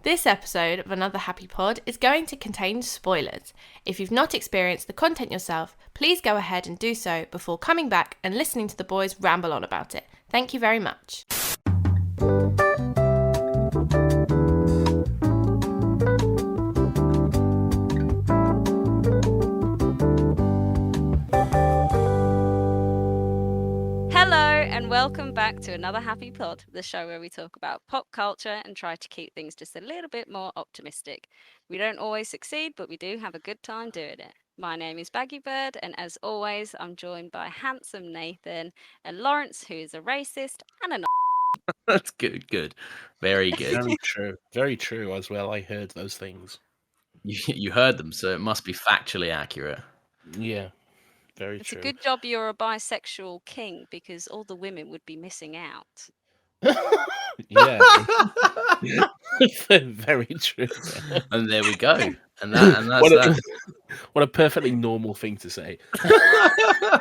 This episode of Another Happy Pod is going to contain spoilers. If you've not experienced the content yourself, please go ahead and do so before coming back and listening to the boys ramble on about it. Thank you very much. And welcome back to Another Happy Pod, the show where we talk about pop culture and try to keep things just a little bit more optimistic. We don't always succeed, but we do have a good time doing it. My name is Baggy Bird, and as always, I'm joined by handsome Nathan and Lawrence, who is a racist and a That's good. Very good. Very true as well. I heard those things. You heard them, so it must be factually accurate. Yeah. Very It's true. a good job you're a bisexual king, because all the women would be missing out. Yeah. Very true. And there we go. And that's that. What a perfectly normal thing to say.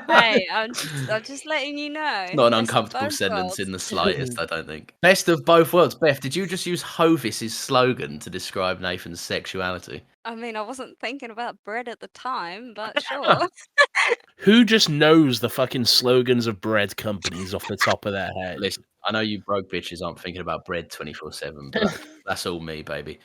Hey, I'm just letting you know. Not an uncomfortable sentence in the slightest, I don't think. Best of both worlds. Beth, did you just use Hovis's slogan to describe Nathan's sexuality? I mean, I wasn't thinking about bread at the time, but sure. Who just knows the fucking slogans of bread companies off the top of their head? Listen, I know you broke bitches aren't thinking about bread 24/7, but that's all me, baby.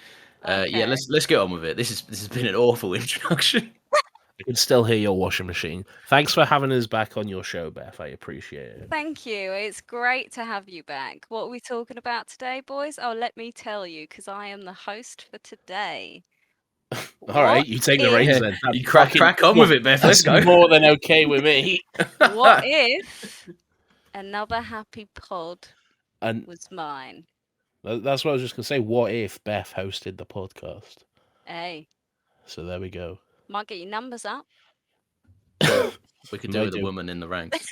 Okay. Yeah, let's get on with it. This has been an awful introduction. I can still hear your washing machine. Thanks for having us back on your show, Beth. I appreciate it. Thank you. It's great to have you back. What are we talking about today, boys? Oh, let me tell you, because I am the host for today. All right, you take the reins then. You crack on with it, Beth. Let's go. More than okay with me. What if Another Happy Pod was mine? That's what I was just going to say. What if Beth hosted the podcast? Hey. So there we go. Might get your numbers up. We could do with a woman in the ranks.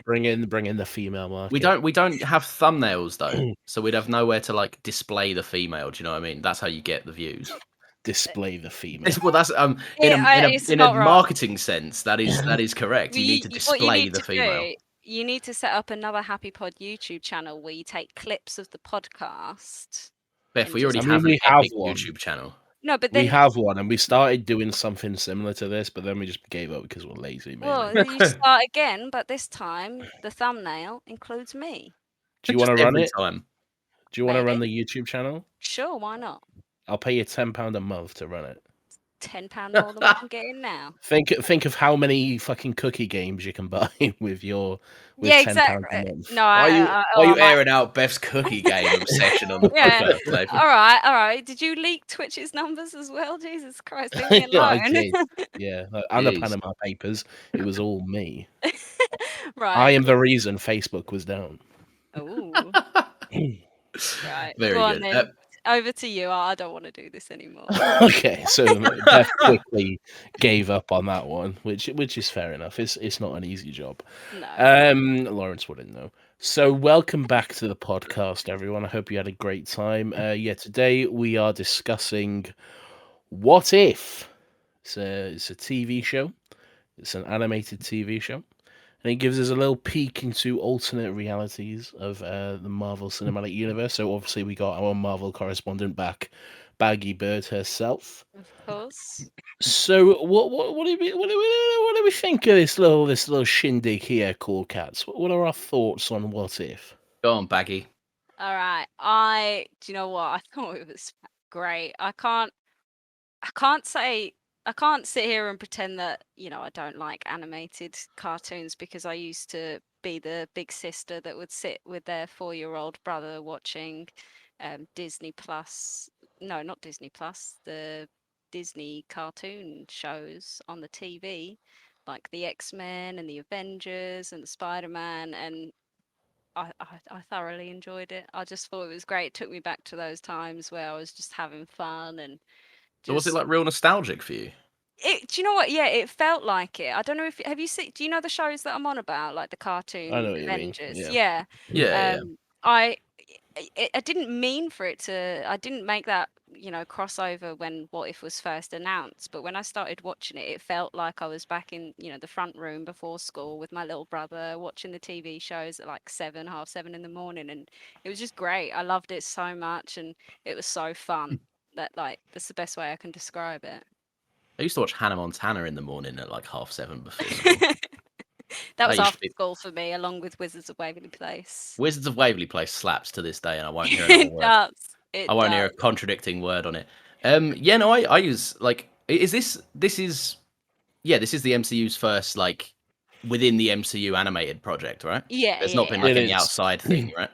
Bring in the female market. We don't have thumbnails though, so we'd have nowhere to like display the female. Do you know what I mean? That's how you get the views. Display the female. Well, that's in a marketing sense. That is correct. You need to display the female. You need to set up Another Happy Pod YouTube channel where you take clips of the podcast. Beth, we already have an epic YouTube channel. No, but then we have one, and we started doing something similar to this, but then we just gave up because we're lazy. Well, you start again, but this time the thumbnail includes me. Do you want to run it? Time. Do you want to run the YouTube channel? Sure, why not? I'll pay you £10 a month to run it. £10 more than I'm getting now. Think of how many fucking cookie games you can buy with £10 a month. No, are you airing out Beth's cookie game obsession on the podcast? All right. Did you leak Twitch's numbers as well? Jesus Christ, leave me alone. I did. Yeah, and the Panama Papers. It was all me. Right. I am the reason Facebook was down. Oh. Right. Very good. Then. Over to you. I don't want to do this anymore. Okay, so Beth quickly gave up on that one, which is fair enough. It's not an easy job. No. Lawrence wouldn't know. So welcome back to the podcast, everyone. I hope you had a great time. Today we are discussing What If. It's a TV show. It's an animated TV show. And it gives us a little peek into alternate realities of the Marvel Cinematic Universe. So obviously we got our Marvel correspondent back, Baggy Bird herself. Of course. So what do we think of this little shindig here, Cool Cats? What are our thoughts on What If? Go on, Baggy. All right. Do you know what? I thought it was great. I can't sit here and pretend that, I don't like animated cartoons, because I used to be the big sister that would sit with their 4-year-old brother watching Disney Plus. No, not Disney Plus. The Disney cartoon shows on the TV, like the X-Men and the Avengers and the Spider-Man, and I thoroughly enjoyed it. I just thought it was great. It took me back to those times where I was just having fun and. So was it like real nostalgic for you? Do you know what? Yeah, it felt like it. I don't know if have you seen? Do you know the shows that I'm on about, like the cartoon I know what Avengers? you mean. Yeah. Yeah. I didn't mean for it to. I didn't make that, crossover when What If was first announced. But when I started watching it, it felt like I was back in, the front room before school with my little brother, watching the TV shows at like 7, half 7 in the morning, and it was just great. I loved it so much, and it was so fun. That's the best way I can describe it. I used to watch Hannah Montana in the morning at like 7:30 before school. That was used to after be- school for me, along with Wizards of Waverly Place. Wizards of Waverly Place slaps to this day, and I won't hear It another word. does. I won't hear a contradicting word on it. Yeah, no, I use like, is this is the MCU's first like within the MCU animated project, right? Yeah, There's not been like any outside thing, right?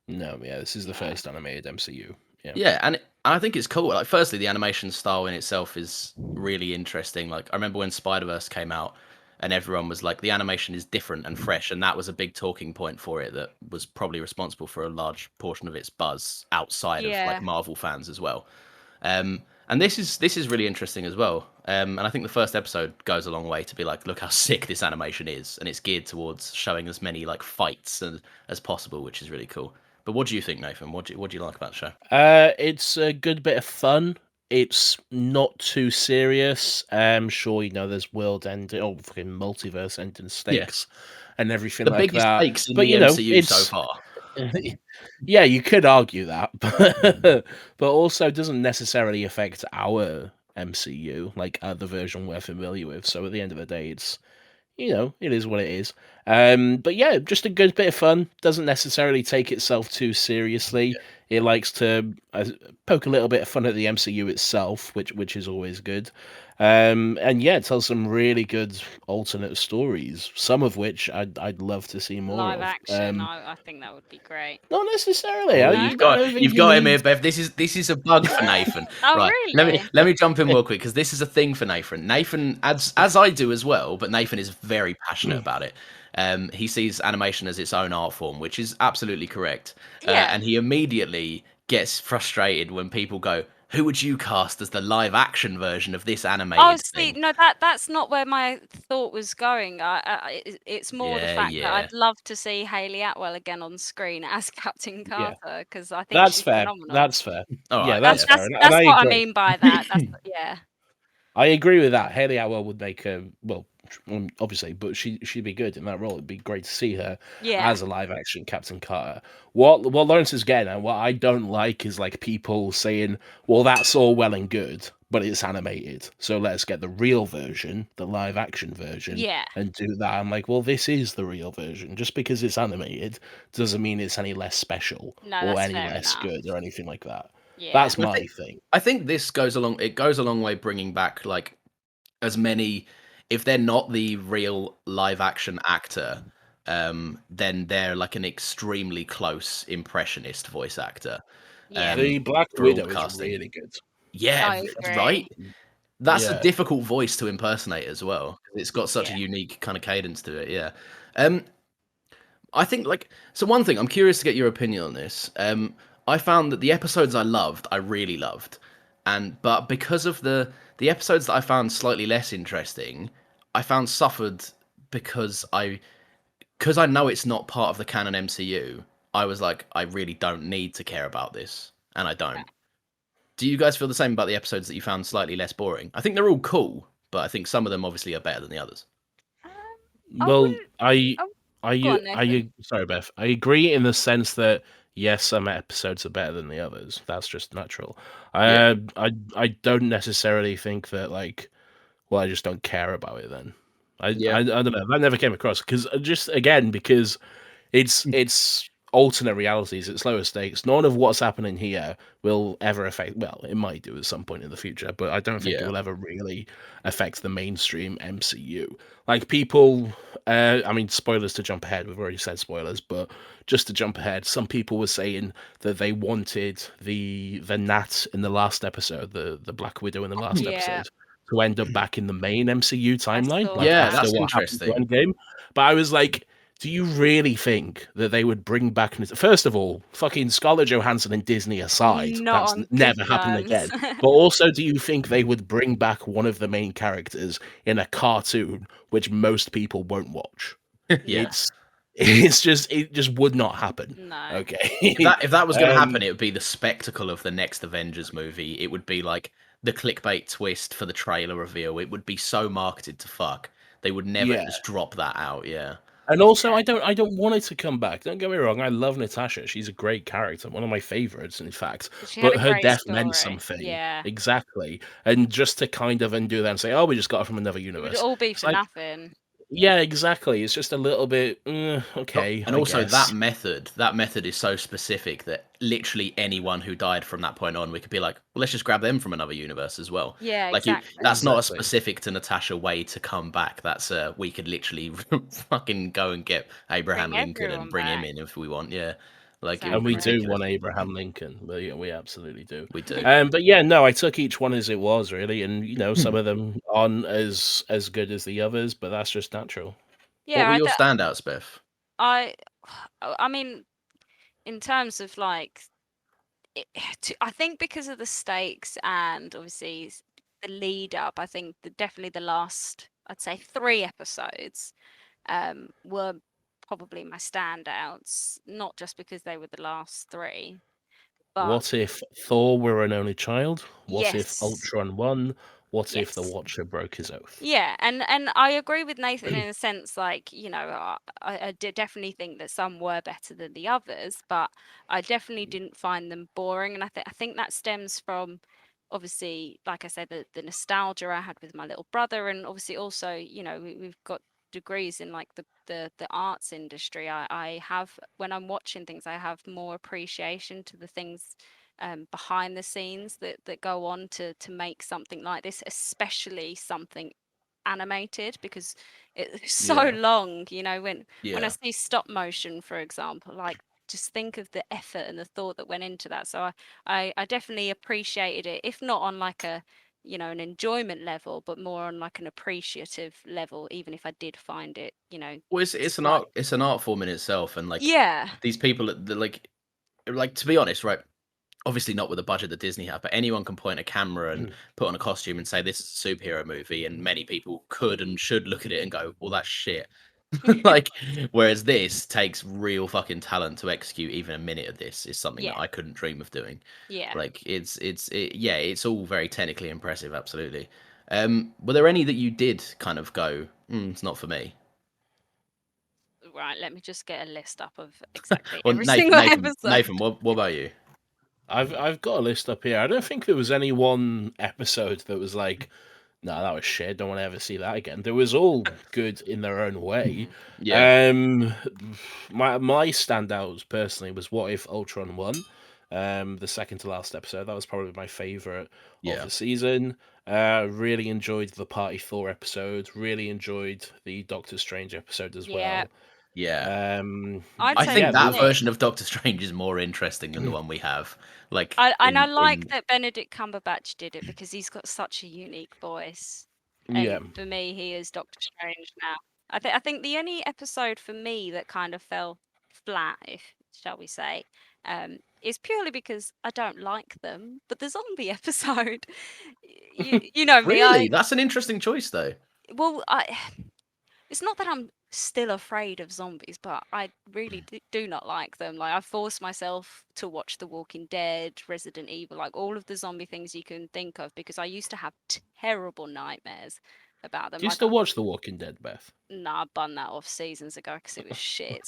No, yeah, this is the first animated MCU. Yeah, and I think it's cool. Like, firstly, the animation style in itself is really interesting. Like, I remember when Spider-Verse came out, and everyone was like, the animation is different and fresh, and that was a big talking point for it. That was probably responsible for a large portion of its buzz outside of like Marvel fans as well. And this is really interesting as well. And I think the first episode goes a long way to be like, look how sick this animation is, and it's geared towards showing as many like fights as possible, which is really cool. But what do you think, Nathan? What do you like about the show? It's a good bit of fun. It's not too serious. Sure, there's world ending, or fucking multiverse ending stakes, and everything the like biggest that. stakes in But the MCU so far. Yeah, you could argue that, but also doesn't necessarily affect our MCU, like the version we're familiar with. So at the end of the day, it's it is what it is. But yeah, just a good bit of fun. Doesn't necessarily take itself too seriously. It likes to poke a little bit of fun at the MCU itself, which is always good. And yeah, it tells some really good alternate stories. Some of which I'd love to see more live of. action. I think that would be great. Not necessarily. Oh, you've got him here, Bev. This is a bug for Nathan. Oh, right. really? Let me jump in real quick, because this is a thing for Nathan. Nathan, as I do as well, but Nathan is very passionate about it. He sees animation as its own art form, which is absolutely correct. And he immediately gets frustrated when people go, who would you cast as the live action version of this animated thing? No, that's not where my thought was going. It's more the fact that I'd love to see Hayley Atwell again on screen as Captain Carter, because I think that's she's fair. phenomenal. That's fair. All right, yeah, that's fair. That's what I mean by that. Yeah. I agree with that. Hayley Atwell would make a obviously, but she'd be good in that role. It'd be great to see her as a live action Captain Carter. What Lawrence is getting at, what I don't like is like people saying, well, that's all well and good, but it's animated, so let's get the real version, the live action version, and do that. I'm like, well, this is the real version. Just because it's animated doesn't mean it's any less special or any less good or anything like that. That's my thing. I think this goes a long way bringing back like as many, if they're not the real live action actor, then they're like an extremely close impressionist voice actor. The Black Widow is really good. Yeah, right. That's a difficult voice to impersonate as well. It's got such a unique kind of cadence to it. Yeah. I think so one thing, I'm curious to get your opinion on this. I found that the episodes I really loved. But because of the episodes that I found slightly less interesting, I found suffered because I know it's not part of the canon MCU. I was like, I really don't need to care about this, and I don't. Do you guys feel the same about the episodes that you found slightly less boring? I think they're all cool, but I think some of them obviously are better than the others. Well, sorry, Beth. I agree in the sense that yes, some episodes are better than the others. That's just natural. I don't necessarily think that I just don't care about it then. I don't know. That never came across because it's alternate realities. It's lower stakes. None of what's happening here will ever affect. Well, it might do at some point in the future, but I don't think it will ever really affect the mainstream MCU. Like people, spoilers to jump ahead. We've already said spoilers, but just to jump ahead, some people were saying that they wanted the Nat in the last episode, the Black Widow in the last episode, to end up back in the main MCU timeline. That's interesting. Endgame. But I was like, do you really think that they would bring back... First of all, fucking Scarlett Johansson and Disney aside, that's never happened again. But also, do you think they would bring back one of the main characters in a cartoon, which most people won't watch? It just would not happen. No. Okay. If that was going to happen, it would be the spectacle of the next Avengers movie. It would be like the clickbait twist for the trailer reveal. It would be so marketed to fuck. They would never just drop that out. Yeah. And also, I don't want it to come back. Don't get me wrong. I love Natasha. She's a great character, one of my favorites, in fact. But her death meant something. Yeah, exactly. And just to kind of undo that and say, "Oh, we just got her from another universe," it would all be for nothing. Yeah, exactly. It's just a little bit okay. And also that method is so specific that literally anyone who died from that point on, we could be like, well, let's just grab them from another universe as well. Yeah, like exactly. That's not a specific to Natasha way to come back. That's we could literally fucking go and get Abraham Lincoln and bring him in if we want. Yeah. And we do want Abraham Lincoln. We absolutely do. We do. But yeah, no, I took each one as it was, really, and some of them aren't as good as the others, but that's just natural. Yeah, what were your standouts, Beth? I mean, in terms of like, I think because of the stakes and obviously the lead up, I think definitely the last, I'd say 3 episodes, were probably my standouts, not just because they were the last 3. But what if Thor were an only child? What if Ultron won? What if the Watcher broke his oath? Yeah, and I agree with Nathan in a sense, like, I definitely think that some were better than the others, but I definitely didn't find them boring, and I think that stems from, obviously, like I said, the nostalgia I had with my little brother, and obviously also, we've got degrees in like the arts industry. I have, when I'm watching things, I have more appreciation to the things behind the scenes that go on to make something like this, especially something animated, because it's so long. When I see stop motion, for example, like, just think of the effort and the thought that went into that. So I definitely appreciated it, if not on like a an enjoyment level, but more on like an appreciative level, even if I did find it well, it's an art form in itself, and like these people like to be honest, right, obviously not with the budget that Disney have, but anyone can point a camera and put on a costume and say this is a superhero movie, and many people could and should look at it and go, well, that's shit. Like, whereas this takes real fucking talent to execute. Even a minute of this is something that I couldn't dream of doing. Like, it's all very technically impressive. Absolutely. Were there any that you did kind of go, it's not for me? Right, let me just get a list up of exactly every single episode. Nathan, what about you? I've got a list up here. I don't think there was any one episode that was like, no, that was shit. Don't want to ever see that again. There was all good in their own way. Yeah. My standouts personally was What If Ultron won. The second to last episode. That was probably my favorite of the season. Really enjoyed the Party Thor episode. Really enjoyed the Doctor Strange episode as well. Yeah. I think that version of Doctor Strange is more interesting than the one we have. Like, I like that Benedict Cumberbatch did it, because he's got such a unique voice. And for me, he is Doctor Strange now. I think the only episode for me that kind of fell flat, shall we say, is purely because I don't like them. But the zombie episode, you know me. Really, that's an interesting choice, though. Well, it's not that I'm still afraid of zombies, but I really do not like them. Like, I forced myself to watch The Walking Dead, Resident Evil, like all of the zombie things you can think of, because I used to have terrible nightmares about them. Do you still watch The Walking Dead, Beth? Nah, I banned that off seasons ago because it was shit.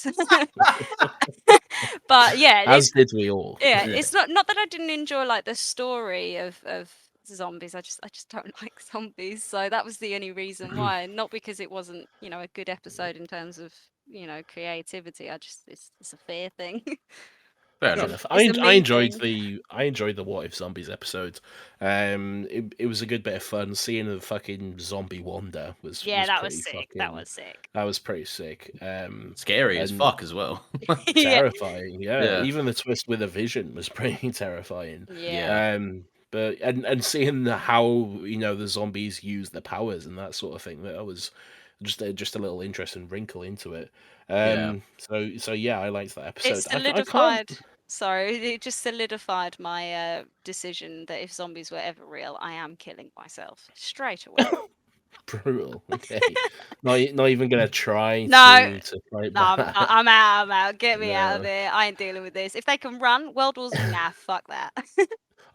But yeah, as did we all. Yeah, it's not that I didn't enjoy like the story of zombies. I just don't like zombies, so that was the only reason why. Not because it wasn't a good episode in terms of creativity. It's a fear thing. Fair enough. I enjoyed the What If Zombies episode. It was a good bit of fun. Seeing the fucking zombie Wanda was that was sick. That was pretty sick. Scary as fuck as well. Terrifying. Yeah. Even the twist with a Vision was pretty terrifying. Yeah. But and seeing how the zombies use their powers and that sort of thing, that was just a little interesting wrinkle into it. So yeah, I liked that episode. It solidified. It just solidified my decision that if zombies were ever real, I am killing myself straight away. Brutal. Okay. Not even gonna try No. to fight No, back. I'm out. I'm out. Get me out of No. here. I ain't dealing with this. If they can run, World Wars, nah, fuck that.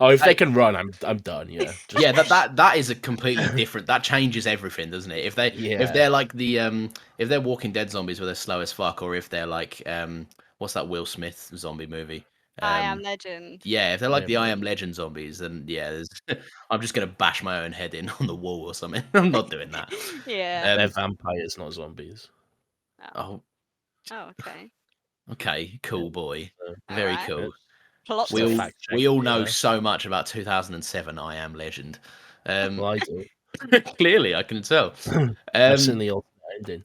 Oh, if they Hey. can run, I'm done. Yeah. Just, Yeah, that is a completely different. That changes everything, doesn't it? If Yeah. they're like the if they're Walking Dead zombies where they're slow as fuck, or if they're like what's that Will Smith zombie movie? I Am Legend. Yeah, if they're like I the Am I Am Legend zombies, then yeah, I'm just gonna bash my own head in on the wall or something. I'm not doing that. Yeah. They're vampires, not zombies. Oh, Oh, okay. okay, cool boy, All very right. cool. Plot Just a twist. fact check, We all you know know. so much about 2007 I Am Legend. Well, I do. Clearly, I can tell. I've seen the ultimate ending.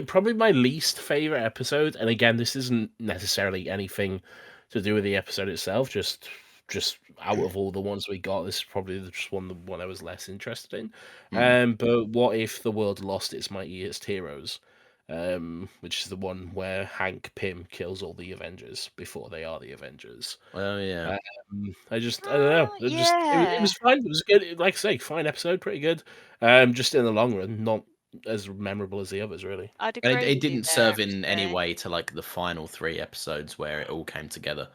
Probably my least favorite episode, and again, this isn't necessarily anything to do with the episode itself. Just out of all the ones we got, this is probably just one I was less interested in. But what if the world lost its mightiest heroes? Which is the one where Hank Pym kills all the Avengers before they are the Avengers. Oh yeah. I don't know. It was fine. It was good. Like I say, fine episode, pretty good. Just in the long run, not as memorable as the others, really. I'd And agree it with you didn't there, serve in any actually. way to like the final 3 episodes where it all came together.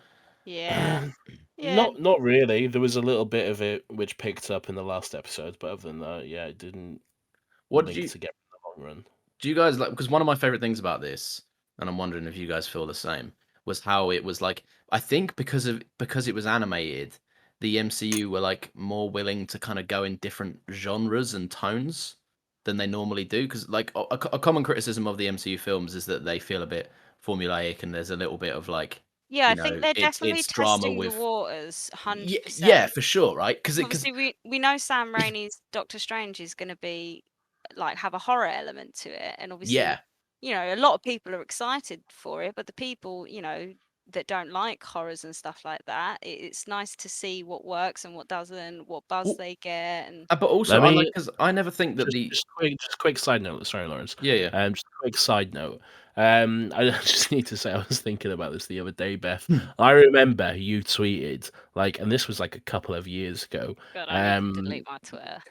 Yeah. Yeah. Not really. There was a little bit of it which picked up in the last episode, but other than that, yeah, it didn't What link together in the long run. do you guys like? Because one of my favorite things about this, and I'm wondering if you guys feel the same, was how it was like. I think because it was animated, the MCU were like more willing to kind of go in different genres and tones than they normally do. Because like a common criticism of the MCU films is that they feel a bit formulaic, and there's a little bit of like, Yeah, you I know, think they're definitely it's drama testing the with waters, yeah, 100%. yeah, for sure, right? Because Obviously, we know Sam Raimi's Doctor Strange is going to be like have a horror element to it, and obviously, yeah, you know, a lot of people are excited for it, but the people, you know, that don't like horrors and stuff like that, it's nice to see what works and what doesn't, what buzz Well, they get, and but also Let I like me because I never think that the just quick side note. Sorry, Lawrence. yeah. Just a quick side note. I just need to say I was thinking about this the other day, Beth. I remember you tweeted like, and this was like a couple of years ago. God, I need to delete my Twitter.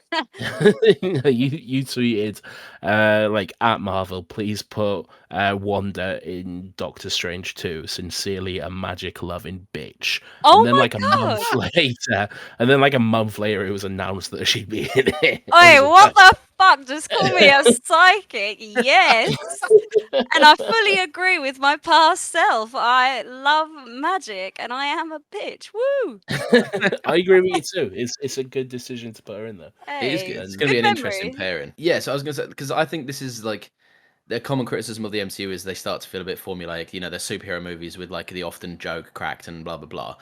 You tweeted like at Marvel, please put Wanda in Doctor Strange 2. Sincerely, a magic loving bitch. Oh And then my like a God. month later, it was announced that she'd be in it. Oi, what the fuck? Just call me a psychic. Yes. And I fully agree with my past self. I love magic and I am a bitch. Woo. I agree with you too. It's a good decision to put her in there. It is Hey, good. It's going to be good an interesting memory. pairing. Yeah, so I was going to say because I think this is like the common criticism of the MCU is they start to feel a bit formulaic. You know, they're superhero movies with like the often joke cracked and blah blah blah.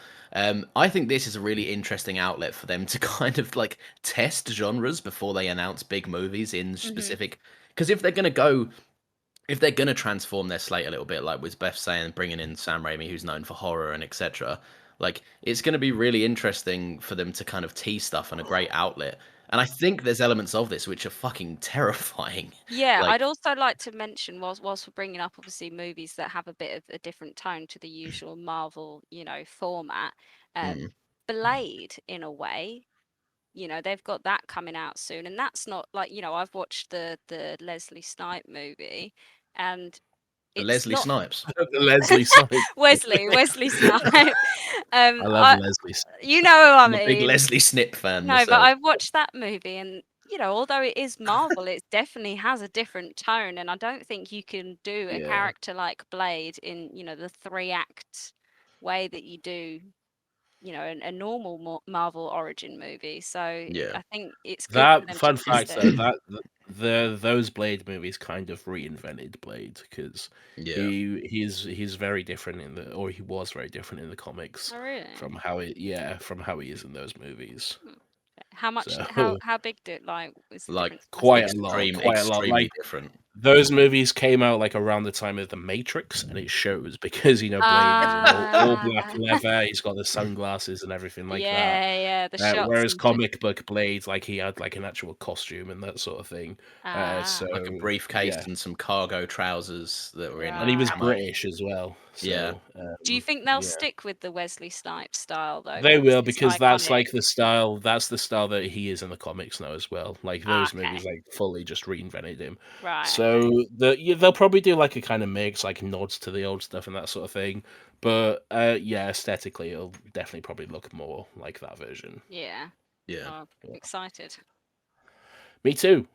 I think this is a really interesting outlet for them to kind of like test genres before they announce big movies in specific. Because if they're going to transform their slate a little bit, like with Beth saying, bringing in Sam Raimi, who's known for horror and etc., like it's going to be really interesting for them to kind of tease stuff and a great outlet. And I think there's elements of this which are fucking terrifying. Yeah, Like, I'd also like to mention, whilst we're bringing up obviously movies that have a bit of a different tone to the usual Marvel, you know, format, Blade in a way, you know, they've got that coming out soon, and that's not like, you know, I've watched the Leslie Snipe movie, and it's Leslie not Snipes. Leslie Snipes. Wesley Snipe. I love Leslie Snipes. You know who I I'm a big mean. Leslie Snip fan No, but myself. I've watched that movie, and you know, although it is Marvel, it definitely has a different tone, and I don't think you can do a Yeah. character like Blade in, you know, the 3-act way that you do, you know, a normal Marvel origin movie. So Yeah. I think it's good for them That fun to test fact it. though, those Blade movies kind of reinvented Blade because Yeah. he's very different he was very different in the comics Oh, really? from how he is in those movies. How much? So- How big do like is the Like difference? Quite a lot, extreme, quite a lot. extremely Like different. those movies came out like around the time of The Matrix, and it shows because Blade is in all black leather. He's got the sunglasses and everything like that. Yeah, the shots. Whereas comic book Blade, like he had like an actual costume and that sort of thing. So like a briefcase and some cargo trousers that were in, and he was camo. British as well. So, yeah. Do you think they'll stick with the Wesley Snipes style though? They will, because that's like the style. That's the style that he is in the comics now as well. Like those movies, like fully just reinvented him. Right. So they'll probably do like a kind of mix, like nods to the old stuff and that sort of thing. But aesthetically, it'll definitely probably look more like that version. Yeah. Yeah. Oh, excited. Me too.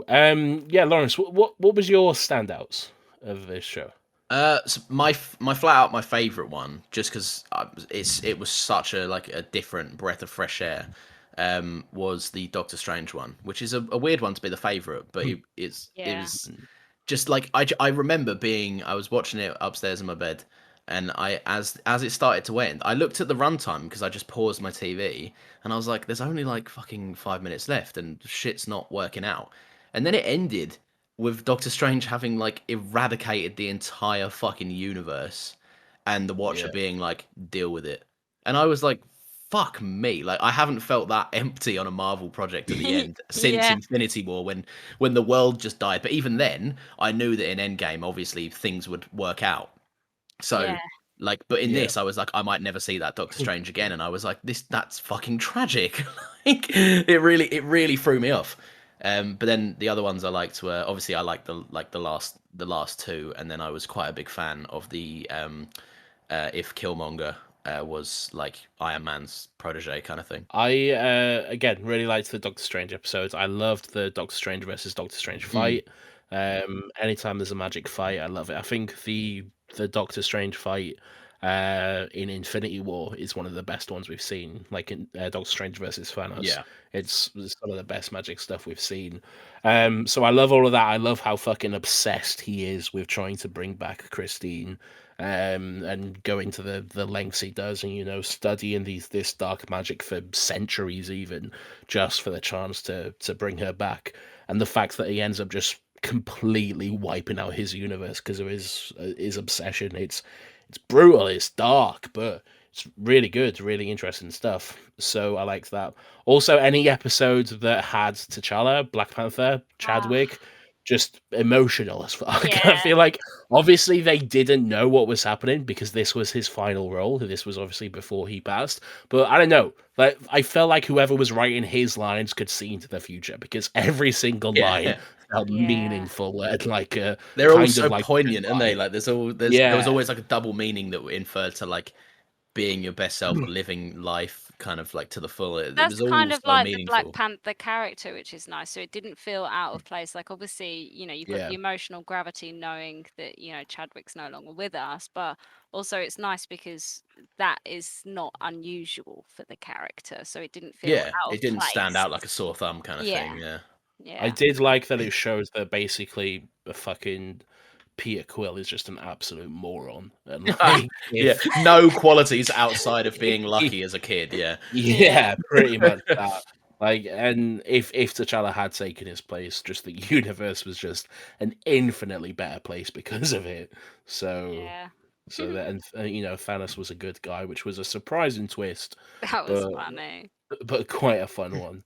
Yeah, Lawrence, what was your standouts of this show? So my flat out my favorite one, just because it was such a different breath of fresh air, was the Doctor Strange one, which is a weird one to be the favorite, but it was just like I remember I was watching it upstairs in my bed, and as it started to end, I looked at the runtime because I just paused my TV, and I was like, there's only like fucking 5 minutes left, and shit's not working out, and then it ended with Doctor Strange having like eradicated the entire fucking universe, and the Watcher being like, deal with it. And I was like, fuck me. Like, I haven't felt that empty on a Marvel project at the end since Infinity War, when the world just died. But even then, I knew that in Endgame, obviously, things would work out. So but in this, I was like, I might never see that Doctor Strange again. And I was like, that's fucking tragic. Like, it really threw me off. But then the other ones I liked were, obviously I liked the last two, and then I was quite a big fan of the if Killmonger was like Iron Man's protege kind of thing. I again really liked the Doctor Strange episodes. I loved the Doctor Strange versus Doctor Strange fight. Anytime there's a magic fight, I love it. I think the Doctor Strange fight in Infinity War is one of the best ones we've seen, like in Doctor Strange versus Thanos. It's some of the best magic stuff we've seen. So I love all of that. I love how fucking obsessed he is with trying to bring back Christine, and going to the lengths he does, and studying this dark magic for centuries, even just for the chance to bring her back. And the fact that he ends up just completely wiping out his universe because of his obsession. It's brutal, it's dark, but it's really good, really interesting stuff. So I liked that. Also, any episodes that had T'Challa, Black Panther, Chadwick, just emotional as fuck. I feel like obviously they didn't know what was happening because this was his final role. This was obviously before he passed. But I don't know. Like, I felt like whoever was writing his lines could see into the future because every single line felt meaningful, and like they're all so poignant, aren't they? Like there was always like a double meaning that inferred to like being your best self, living life kind of like to the full. That's kind of like the Black Panther character, which is nice. So it didn't feel out of place. Like, obviously, you've got the emotional gravity knowing that Chadwick's no longer with us, but also it's nice because that is not unusual for the character. So it didn't feel out of it didn't place. Stand out like a sore thumb kind of thing. I did like that it shows that basically the fucking Peter Quill is just an absolute moron. And like, no qualities outside of being lucky as a kid. Yeah, pretty much that. Like, and if T'Challa had taken his place, just the universe was just an infinitely better place because of it. So that, and Thanos was a good guy, which was a surprising twist. That was funny, but quite a fun one.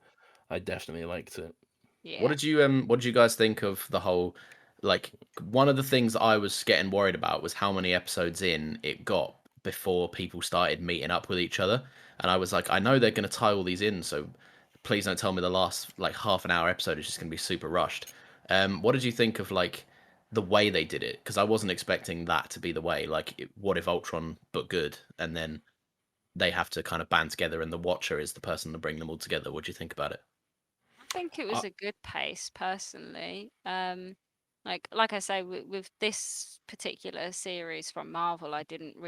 I definitely liked it. Yeah. What did you guys think of the whole, like, one of the things I was getting worried about was how many episodes in it got before people started meeting up with each other, and I was like, I know they're going to tie all these in, so please don't tell me the last like half an hour episode is just going to be super rushed. What did you think of like the way they did it? Because I wasn't expecting that to be the way. Like, what if Ultron but good, and then they have to kind of band together, and the Watcher is the person to bring them all together? What do you think about it? I think it was a good pace, personally. Like I say, with this particular series from Marvel, I didn't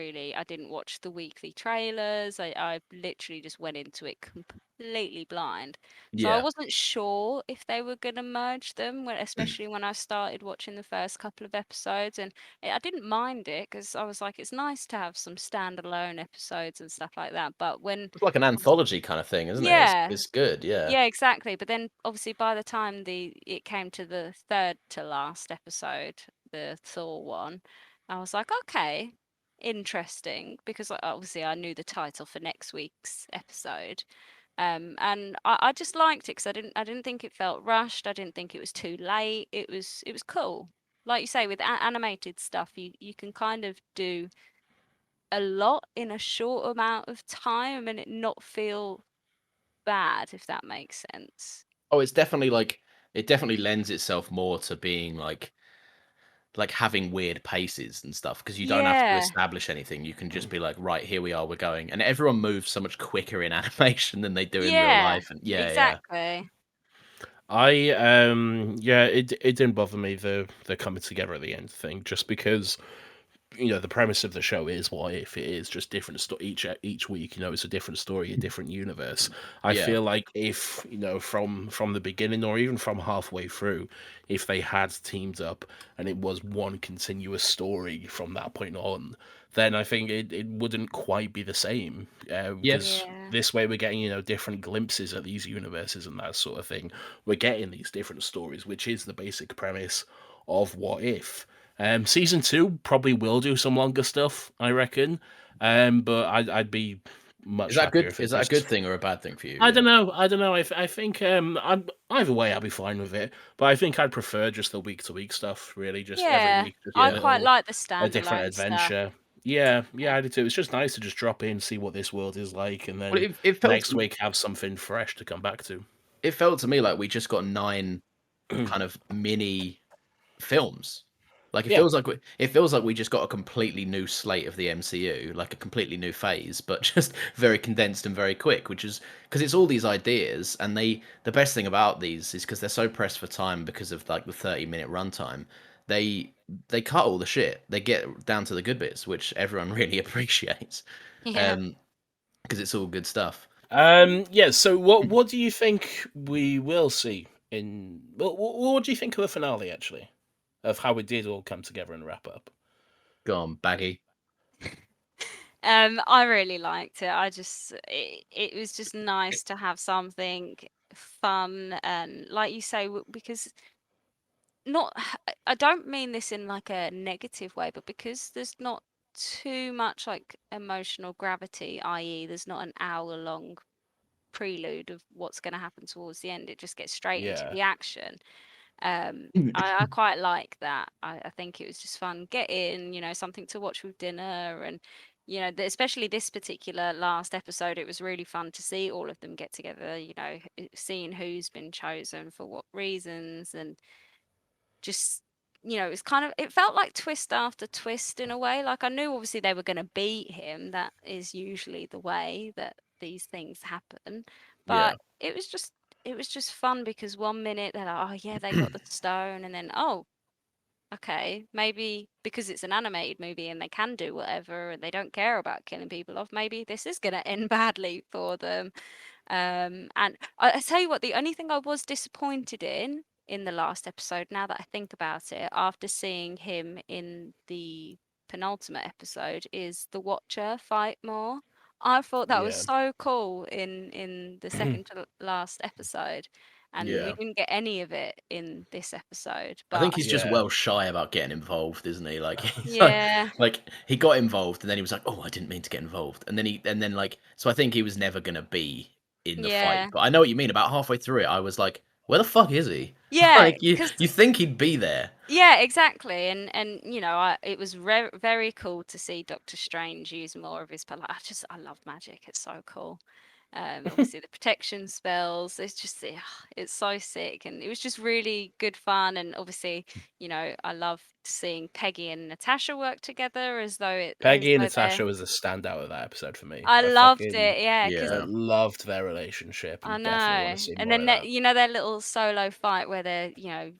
watch the weekly trailers. I literally just went into it completely blind. So I wasn't sure if they were going to merge them, especially when I started watching the first couple of episodes. And I didn't mind it because I was like, it's nice to have some standalone episodes and stuff like that. But when it's like an anthology kind of thing, isn't it? It's good, yeah, exactly. But then obviously by the time it came to the third to last last episode, the Thor one, I was like, okay, interesting, because obviously I knew the title for next week's episode. And I just liked it because I didn't think it felt rushed. I didn't think it was too late. It was cool. Like you say, with animated stuff, you can kind of do a lot in a short amount of time and it not feel bad, if that makes sense. Oh, it's definitely like it definitely lends itself more to being like having weird paces and stuff because you don't have to Yeah, establish anything. You can just be like, right, here we are, we're going, and everyone moves so much quicker in animation than they do in real yeah, life. And yeah, exactly. It didn't bother me the coming together at the end thing, just because the premise of the show is what if it is just different each week. It's a different story, a different universe. I Yeah. feel like if from the beginning or even from halfway through, if they had teamed up and it was one continuous story from that point on, then I think it wouldn't quite be the same. Because Yeah. this way we're getting different glimpses at these universes and that sort of thing. We're getting these different stories, which is the basic premise of What If. Season 2 probably will do some longer stuff, I reckon. But I'd be much Is that happier good? if it Is that a just... good thing or a bad thing for you? I don't know. I think either way I'd be fine with it. But I think I'd prefer just the week to week stuff. Really, just every Yeah, week, just I a quite little, like the a different standalone stuff. adventure. Yeah, I do too. It's just nice to just drop in, see what this world is like, and Well, then it felt next week have something fresh to come back to. it felt to me like we just got 9 kind of mini films. Like it Yeah. feels like we just got a completely new slate of the MCU, like a completely new phase, but just very condensed and very quick, which is because it's all these ideas, and the best thing about these is because they're so pressed for time because of like the 30-minute runtime, they cut all the shit. They get down to the good bits, which everyone really appreciates. Yeah. Because it's all good stuff. Yeah. So, what do you think we will see in? What do you think of the finale, actually, of how it did all come together and wrap up? Go on, Baggy. I really liked it. It was just nice to have something fun and, like you say, because not I don't mean this in like a negative way, but because there's not too much like emotional gravity, i.e., there's not an hour-long prelude of what's going to happen towards the end. It just gets straight into Yeah. the action. I quite like that. I think it was just fun. Get in, something to watch with dinner, and especially this particular last episode, it was really fun to see all of them get together. Seeing who's been chosen for what reasons, and just it felt like twist after twist in a way. Like I knew obviously they were going to beat him. That is usually the way that these things happen, Yeah. but it was just fun because one minute they're like, oh yeah, they got the stone, and then oh, okay, maybe because it's an animated movie and they can do whatever and they don't care about killing people off, maybe this is going to end badly for them. And I tell you what, the only thing I was disappointed in the last episode, now that I think about it, after seeing him in the penultimate episode, is the Watcher fight more. I thought that was Yeah. so cool in the second to last episode, and we Yeah. didn't get any of it in this episode. I think But he's just Yeah. well shy about getting involved, isn't he? Like, he's yeah, like he got involved and then he was like, "Oh, I didn't mean to get involved," and then like, so I think he was never gonna be in the yeah, fight. But I know what you mean. About halfway through it, I was like, "Where the fuck is he?" yeah, Like, you because think he'd be there? yeah, exactly, and it was very cool to see Doctor Strange use more of his power. I love magic. It's so cool. Obviously the protection spells. It's so sick, and it was just really good fun. And obviously, I love seeing Peggy and Natasha work together as though Peggy and they're. Natasha was a standout of that episode for me. I loved fucking it, yeah, because Yeah. loved their relationship I and definitely want know. to see And more then of that. their little solo fight where they're,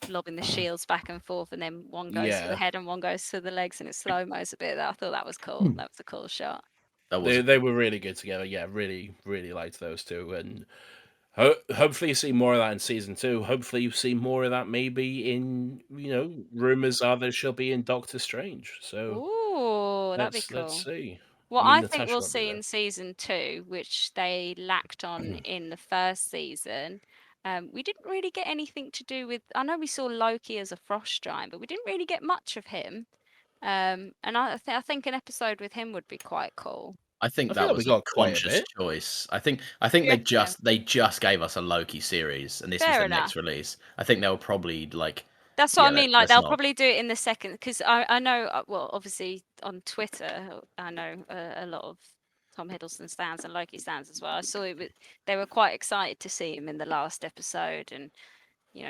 lobbing the shields back and forth, and then one goes for the Yeah. head and one goes for the legs, and it's slow mo's a bit. I thought that was cool. That was a cool shot. That was They were really good together. Yeah, really, really liked those two. And hopefully you see more of that in season 2. Hopefully you see more of that maybe in, rumors are that she'll be in Doctor Strange. So Ooh, that'd be let's cool. see. What I mean, I think Natasha we'll won't be see there. in season 2, which they lacked on in the first season, We didn't really get anything to do with. I know we saw Loki as a frost giant, but we didn't really get much of him. And I think an episode with him would be quite cool. I think I that feel was we a got quite a conscious bit. choice. I think Yeah. they just gave us a Loki series, and this was Fair the enough. next release. I think they'll probably like. That's what Yeah, I mean. Like let's they'll not. probably do it in the second, because I know. Well, obviously on Twitter, I know a lot of Tom Hiddleston stands and Loki stands as well. I saw it. They were quite excited to see him in the last episode, and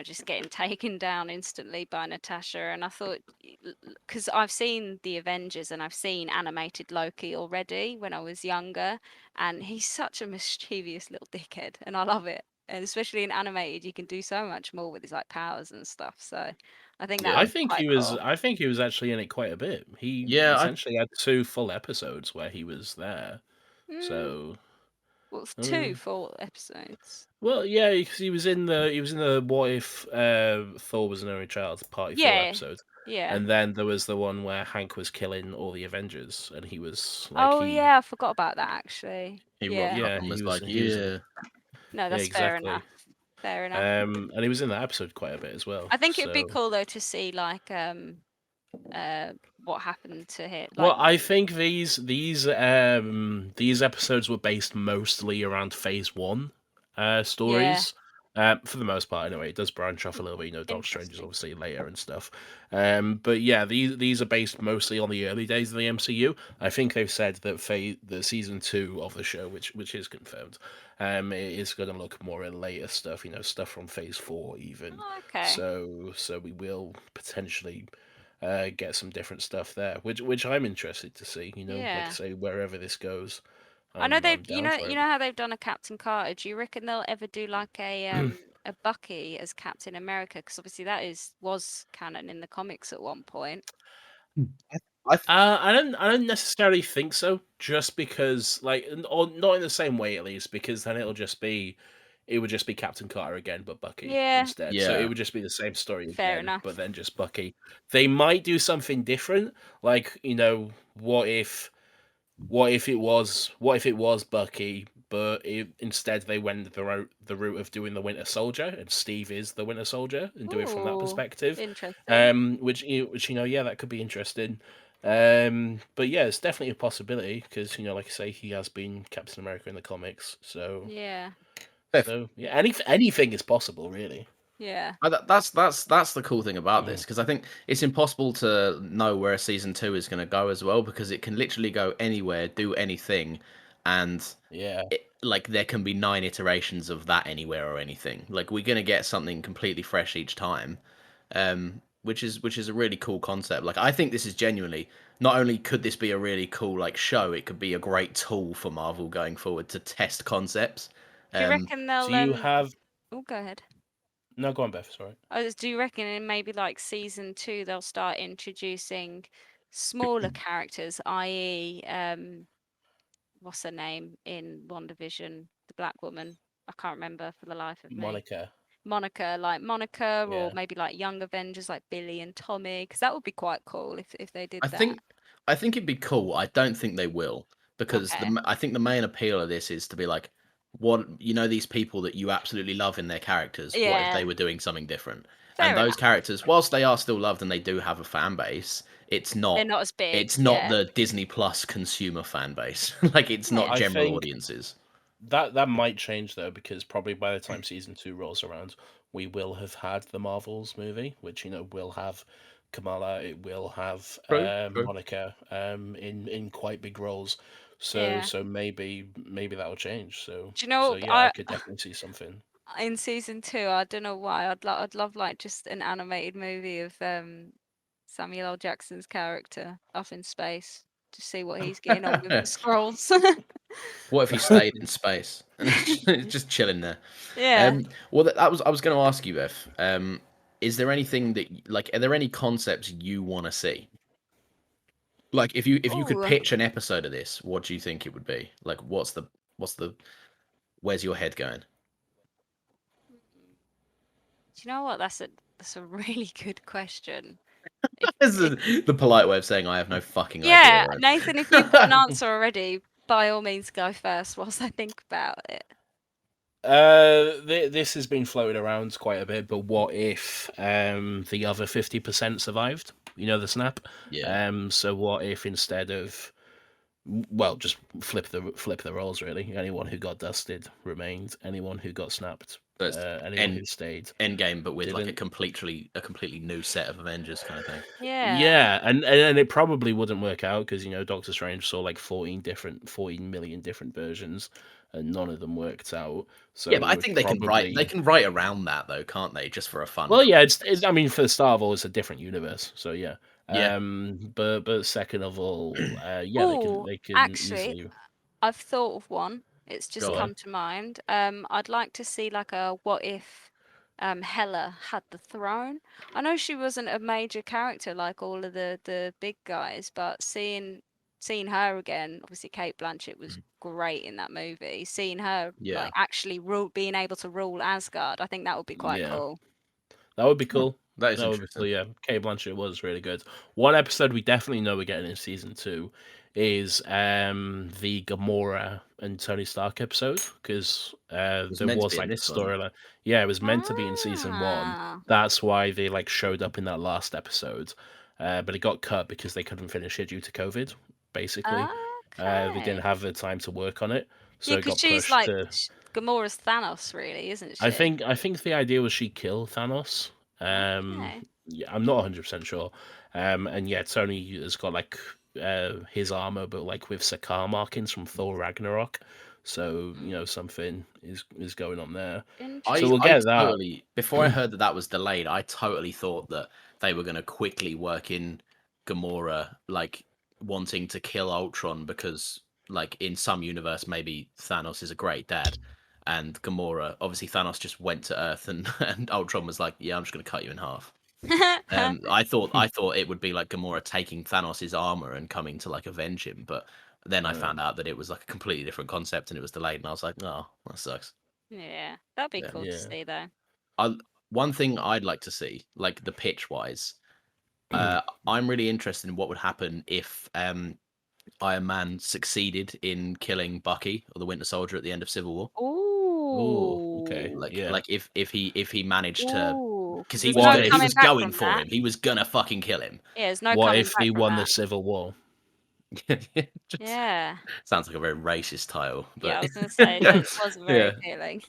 just getting taken down instantly by Natasha. And I thought, because I've seen the Avengers and I've seen animated Loki already when I was younger, and he's such a mischievous little dickhead, and I love it. And especially in animated, you can do so much more with his like powers and stuff. So I think that Yeah. I was think quite he was. cool. I think he was actually in it quite a bit. He Yeah, essentially had 2 full episodes where he was there. So Well, 2 full episodes. well, yeah, because he was in the What If Thor Was an Only Child Party 4 Yeah. episode, Yeah. and then there was the one where Hank was killing all the Avengers, and he was like, Oh yeah, I forgot about that actually. he Yeah. rocked up Yeah, and he was was- like, he was- yeah. No, that's fair exactly. enough. Fair enough. and he was in that episode quite a bit as well. I think it'd be so- cool though to see like what happened to him. Well, I think these episodes were based mostly around Phase 1 stories. For the most part, anyway. It does branch off a little bit, Doctor Strange is Interesting. obviously later and stuff. But yeah, these are based mostly on the early days of the MCU. I think they've said that the season 2 of the show, which is confirmed, it is going to look more at later stuff. Stuff from Phase 4 even. Oh, okay. So we will potentially get some different stuff there, which I'm interested to see. Like I say, wherever this goes. I know they've, I'm down for it. how they've done a Captain Carter. Do you reckon they'll ever do like a Bucky as Captain America? Because obviously that was canon in the comics at one point. I don't necessarily think so. Just because, or not in the same way at least, because then it would just be Captain Carter again, but Bucky instead. So Yeah. it would just be the same story Fair again, enough. but then just Bucky. They might do something different, like what if it was Bucky, but instead they went the route of doing the Winter Soldier, and Steve is the Winter Soldier, and do it from that Ooh, perspective. Interesting. Which yeah, that could be interesting. But yeah, it's definitely a possibility because like I say, he has been Captain America in the comics, so Yeah. so yeah, anything is possible, really. Yeah. That's the cool thing about this, because I think it's impossible to know where season 2 is going to go as well, because it can literally go anywhere, do anything, and Yeah, like there can be 9 iterations of that anywhere or anything. Like we're going to get something completely fresh each time, which is a really cool concept. Like I think this is genuinely, not only could this be a really cool like show, it could be a great tool for Marvel going forward to test concepts. Do you reckon they'll? do you have? Oh, go ahead. No, go on, Beth. Sorry. Do you reckon in maybe like season 2 they'll start introducing smaller characters, i.e., what's her name in WandaVision, the black woman? I can't remember for the life of me. Monica, Yeah. or maybe like young Avengers like Billy and Tommy, because that would be quite cool if they did I that. I think it'd be cool. I don't think they will, because Okay. I think the main appeal of this is to be like, what these people that you absolutely love in their characters. What if Yeah. they were doing something different? Fair And those enough. characters, whilst they are still loved and they do have a fan base, it's not. They're not as big. It's not yeah. the Disney Plus consumer fan base. Like it's not I general think- audiences. That might change though, because probably by the time season 2 rolls around, we will have had the Marvels movie, which will have Kamala, it will have True. Monica in quite big roles. So Yeah. so maybe that will change. So Do you know so what, yeah, I could definitely see something. in season 2, I don't know why, I'd love like just an animated movie of Samuel L. Jackson's character up in space to see what he's getting on with the scrolls. What if he stayed in space and just chilling there? Yeah. Well, I was going to ask you, Beth. Is there anything that are there any concepts you want to see? Like, if you could Ooh. pitch an episode of this, what do you think it would be? Like, where's your head going? Do you know what? That's a really good question. This is the polite way of saying I have no fucking Yeah, idea. Right? Nathan, if you've got an answer already, by all means go first whilst I think about it. This has been floated around quite a bit, but what if the other 50% survived? You know, the snap. Yeah. So what if instead of, just flip the roles really? Anyone who got dusted remained. Anyone who got snapped, So it's anyone who stayed. Endgame, but with like a didn't. completely new set of Avengers kind of thing. Yeah. And it probably wouldn't work out because Doctor Strange saw like 14 million different versions, and none of them worked out. So Yeah, but I it would think probably... they can write around that though, can't they? Just for a fun. Well, yeah, it's I mean, for the start of all, it's a different universe, so yeah. Yeah. But second of all, yeah, Oh, they can actually, easily... I've thought of one. It's just Go on. come to mind. I'd like to see like a what if Hela had the throne. I know she wasn't a major character like all of the big guys, but seeing her again, obviously Kate Blanchett was great in that movie. Seeing her Yeah. like actually being able to rule Asgard, I think that would be quite cool. That would be cool. That is That would be interesting. cool, yeah. Kate Blanchett was really good. One episode we definitely know we're getting in season 2 is the Gamora and Tony Stark episode, because there meant to was be in like this one. storyline. Yeah, it was meant to be in season 1. Ah, That's why they like showed up in that last episode, but it got cut because they couldn't finish it due to COVID. Basically, they didn't okay. have the time to work on it, so Yeah, it got because she's pushed like to... Gamora's Thanos, really, isn't she? I think the idea was she'd kill Thanos. Okay. Yeah, I'm not 100% sure. And yeah, Tony has got like his armor, but like with Sakaar markings from Thor Ragnarok. So something is going on there. So we'll get that. Before I heard that was delayed, I totally thought that they were going to quickly work in Gamora, like wanting to kill Ultron because, like, in some universe, maybe Thanos is a great dad, and Gamora, obviously, Thanos just went to Earth, and Ultron was like, "Yeah, I'm just going to cut you in half." I thought it would be like Gamora taking Thanos' armor and coming to like avenge him, but then I found out that it was like a completely different concept and it was delayed, and I was like, "Oh, that sucks." Yeah, that'd be cool to Yeah. see though. One thing I'd like to see, like the pitch wise, I'm really interested in what would happen if Iron Man succeeded in killing Bucky or the Winter Soldier at the end of Civil War. Ooh. Okay. Like if he managed to, Ooh. because he There's no was coming back going from for that. him. He was gonna fucking kill him. Yeah, there's no What coming if back he from won the that. Civil War? Yeah. Sounds like a very racist title. But... Yeah, I was gonna say that was very appealing.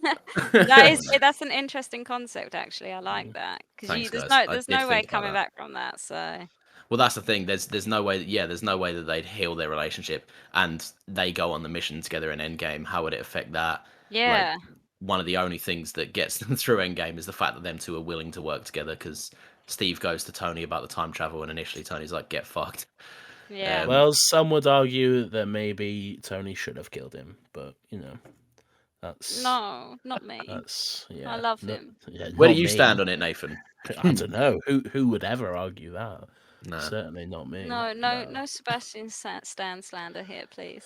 That's an interesting concept actually. I like that Thanks, because guys. there's I did no way think about coming that. back from that. So Well, that's the thing. There's no way. There's no way that they'd heal their relationship, and they go on the mission together in Endgame. How would it affect that? yeah, Like, one of the only things that gets them through Endgame is the fact that them two are willing to work together. Because Steve goes to Tony about the time travel, and initially Tony's like, "Get fucked." yeah. Well, some would argue that maybe Tony should have killed him, but that's... No, not me. That's I love him. Yeah, Where do not you me. stand on it, Nathan? I don't know. Who would ever argue that? Nah. Certainly not me. No, Sebastian Stan slander here, please.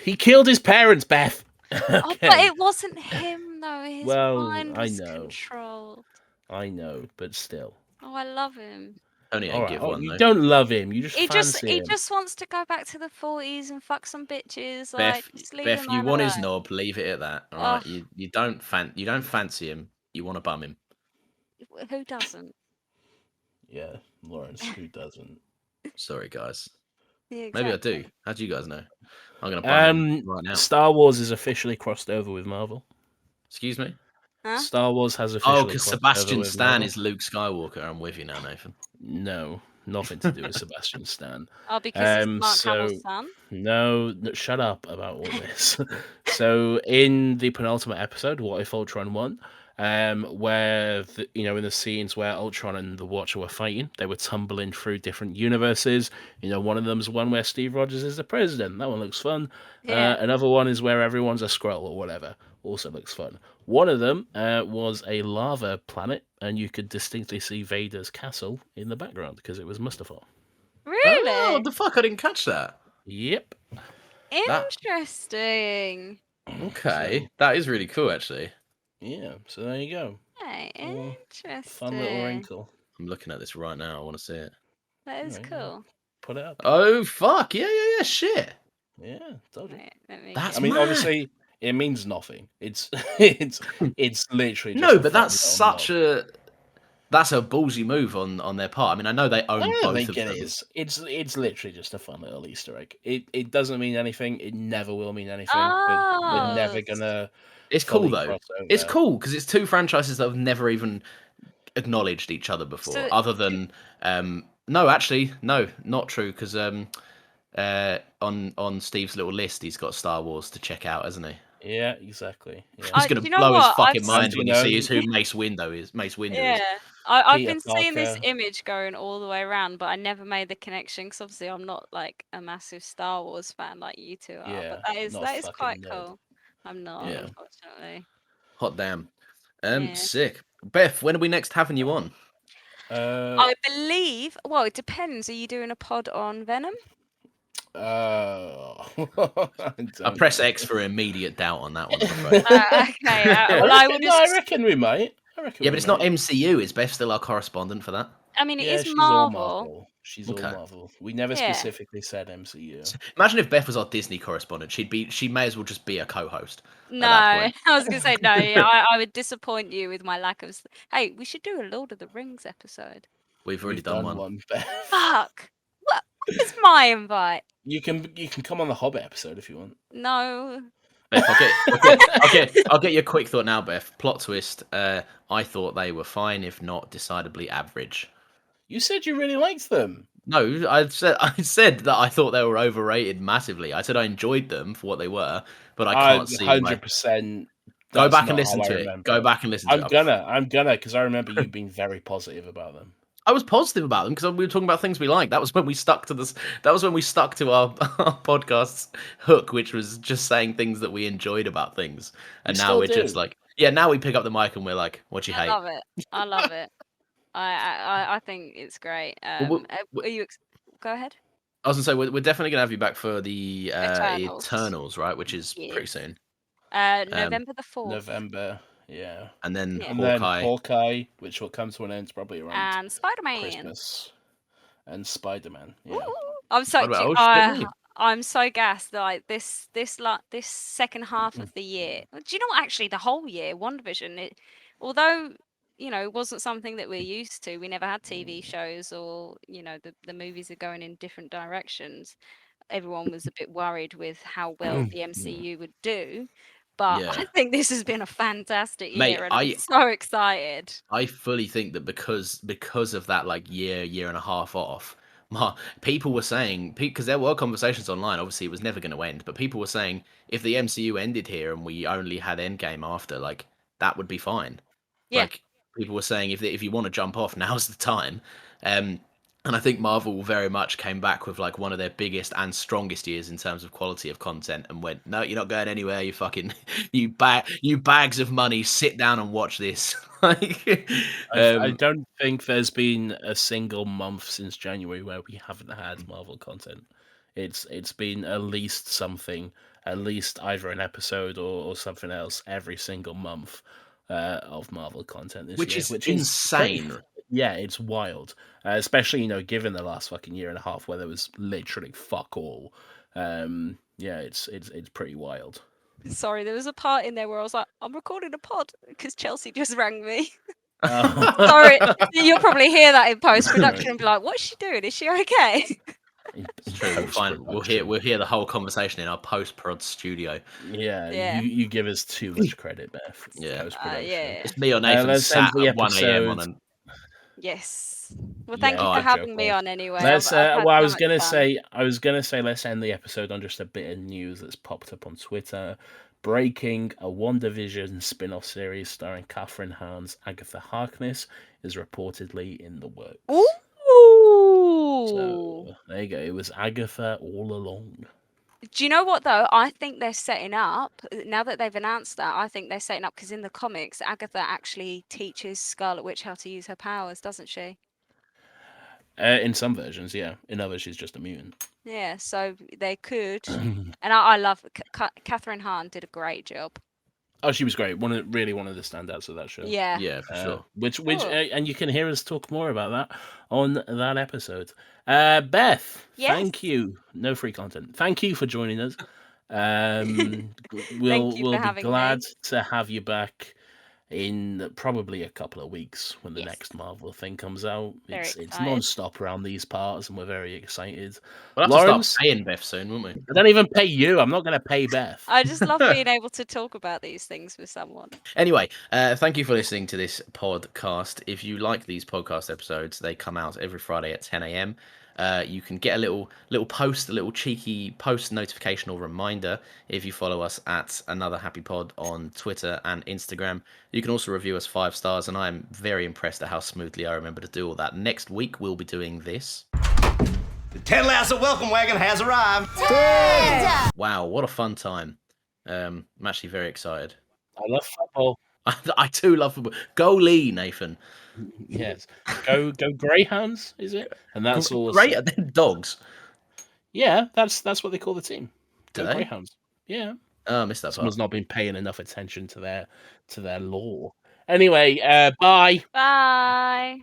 He killed his parents, Beth. Oh, but Okay. it wasn't him though. His Well, mind I was know. controlled. I know, but still. Oh, I love him. Only All I right. give Oh, one you though. don't love him. You just He fancy him. just wants to go back to the 40s and fuck some bitches. Beth, Like, just leave Beth, him you alone. want his knob? Leave it at that. All right. Ugh. You don't fancy him. You want to bum him. Who doesn't? Yeah, Lawrence. Who doesn't? Sorry, guys. Yeah, Maybe I exactly. do. How do you guys know? I'm gonna bum him right now. Star Wars is officially crossed over with Marvel. Excuse me. Huh? Star Wars has officially. Oh, because crossed Sebastian over with Stan Marvel. is Luke Skywalker. I'm with you now, Nathan. No, nothing to do with Sebastian Stan. Oh, because it's Mark so- Hamill's son? No, shut up about all this. So in the penultimate episode, What If Ultron won, where in the scenes where Ultron and the Watcher were fighting, they were tumbling through different universes. One of them's one where Steve Rogers is the president. That one looks fun. Yeah. Another one is where everyone's a Skrull or whatever. Also looks fun. One of them was a lava planet, and you could distinctly see Vader's castle in the background because it was Mustafar. Really? Oh, what the fuck! I didn't catch that. Yep. Interesting. Okay, that is really cool, actually. Yeah, so there you go. Hey, Well, interesting. Fun little wrinkle. I'm looking at this right now. I want to see it. That is Alright. cool. Put it up. Oh fuck! Yeah. Shit. Yeah, told you. Wait, let me That's I mean, mad. obviously, It means nothing. It's literally just No, a but fun that's little nod. that's a ballsy move on their part. I mean, I know they own I don't both think of it them. is. It's literally just a fun little Easter egg. It doesn't mean anything. It never will mean anything. We're never Oh, gonna It's cool fully though. cross It's over. cool because it's two franchises that have never even acknowledged each other before, so other than no, actually, no, not true. Because on Steve's little list, he's got Star Wars to check out, hasn't he? Yeah, exactly. Yeah. He's do gonna you know blow his what? fucking And mind you when he know, sees who Mace Windu is. Yeah, Is. I've Peter been seeing this Parker. image going all the way around, but I never made the connection because obviously I'm not like a massive Star Wars fan like you two are. Yeah, But not a that is fucking quite nerd. cool. I'm not, Yeah. unfortunately. Hot damn. Yeah. Sick. Beth, when are we next having you on? I believe. Well, it depends. Are you doing a pod on Venom? I press don't X know. for immediate doubt on that one. I'm afraid. Okay. Well, I would. I reckon we might. Yeah, but it's not MCU. Is Beth still our correspondent for that? I mean, it Yeah, is she's all Marvel. Marvel. She's all Okay. Marvel. We never Yeah. specifically said MCU. Imagine if Beth was our Disney correspondent. She may as well just be a co-host. No, that I was gonna say no. Yeah, I would disappoint you with my lack of. Hey, we should do a Lord of the Rings episode. We've already We've done one. Beth. Fuck. What? Where's my invite? You can come on the Hobbit episode if you want. No. Beth, I'll get your quick thought now, Beth. Plot twist. I thought they were fine, if not decidedly average. You said you really liked them. No, I said that I thought they were overrated massively. I said I enjoyed them for what they were, but I can't see. 100%. Go back and listen to it. Go back and listen to it. I'm gonna, because I remember you being very positive about them. I was positive about them because we were talking about things we liked. That was when we stuck to this. That was when we stuck to our podcast's hook, which was just saying things that we enjoyed about things. And now we're just like, now we pick up the mic and we're like, "What you hate?" I love it. I love it. I think it's great. Are you? Go ahead. I was gonna say we're definitely gonna have you back for the Eternals. right? Which is pretty soon. November the 4th. November, yeah. And then Hawkeye, which will come to an end probably around and Spider-Man. Christmas. And Spider-Man. Yeah. I'm so I'm so gassed. Like this second half of the year. Do you know what? Actually, the whole year, WandaVision. Although it wasn't something that we're used to. We never had TV shows, or the movies are going in different directions. Everyone was a bit worried with how well the MCU would do. But I think this has been a fantastic year, and I'm so excited. I fully think that because of that year and a half off, people were saying, because there were conversations online, obviously it was never going to end, but people were saying if the MCU ended here and we only had Endgame after, that would be fine. Yeah. People were saying if you want to jump off, now's the time. And I think Marvel very much came back with one of their biggest and strongest years in terms of quality of content, and went, "No, you're not going anywhere. You fucking you bags of money. Sit down and watch this." I don't think there's been a single month since January where we haven't had Marvel content. It's been at least something, at least either an episode or something else every single month of Marvel content this year, which is insane. Yeah, it's wild, especially given the last fucking year and a half where there was literally fuck all. It's pretty wild. Sorry, there was a part in there where I was like, I'm recording a pod because Chelsea just rang me. Oh. Sorry, you'll probably hear that in post production and be like, "What's she doing? Is she okay?" It's true. Fine. We'll hear the whole conversation in our post prod studio. Yeah. You give us too much credit, Beth. Yeah. Yeah. It's me or Nathan sat at 1 a.m. on an. Yes. Well, thank you for having me on anyway. I was gonna say, let's end the episode on just a bit of news that's popped up on Twitter. Breaking: a WandaVision spin-off series starring Catherine Hahn's Agatha Harkness is reportedly in the works. Ooh. So there you go. It was Agatha all along. Do you know what though? I think they're setting up, now that they've announced that, I think they're setting up, because in the comics, Agatha actually teaches Scarlet Witch how to use her powers, doesn't she? In some versions, yeah. In others, she's just a mutant. Yeah, so they could. And I love Catherine Hahn did a great job. Oh, she was great. Really one of the standouts of that show. Yeah. Yeah, for sure. Which and you can hear us talk more about that on that episode. Beth, Yes. thank you. No free content. Thank you for joining us. We'll you for be having glad me. to have you back in probably a couple of weeks when the Yes. next Marvel thing comes out. Very It's excited. non-stop around these parts, and we're very excited. We'll have Lawrence, to start paying Beth soon, won't we? I don't even pay you. I'm not going to pay Beth. I just love being able to talk about these things with someone. Anyway, thank you for listening to this podcast. If you like these podcast episodes, they come out every Friday at 10 a.m. You can get a little post, a little cheeky post notification or reminder if you follow us at Another Happy Pod on Twitter and Instagram. You can also review us 5 stars, and I am very impressed at how smoothly I remember to do all that. Next week, we'll be doing this. The Ted Lasso welcome wagon has arrived. Ted! Wow, what a fun time. I'm actually very excited. I love football. I too love football. Go Lee, Nathan. Yes. Go Greyhounds, is it? And that's all. Great, they're dogs. Yeah, that's what they call the team. Do Go they? Greyhounds. Yeah. Oh, I missed that part. Someone's not been paying enough attention to their lore. Anyway, bye. Bye.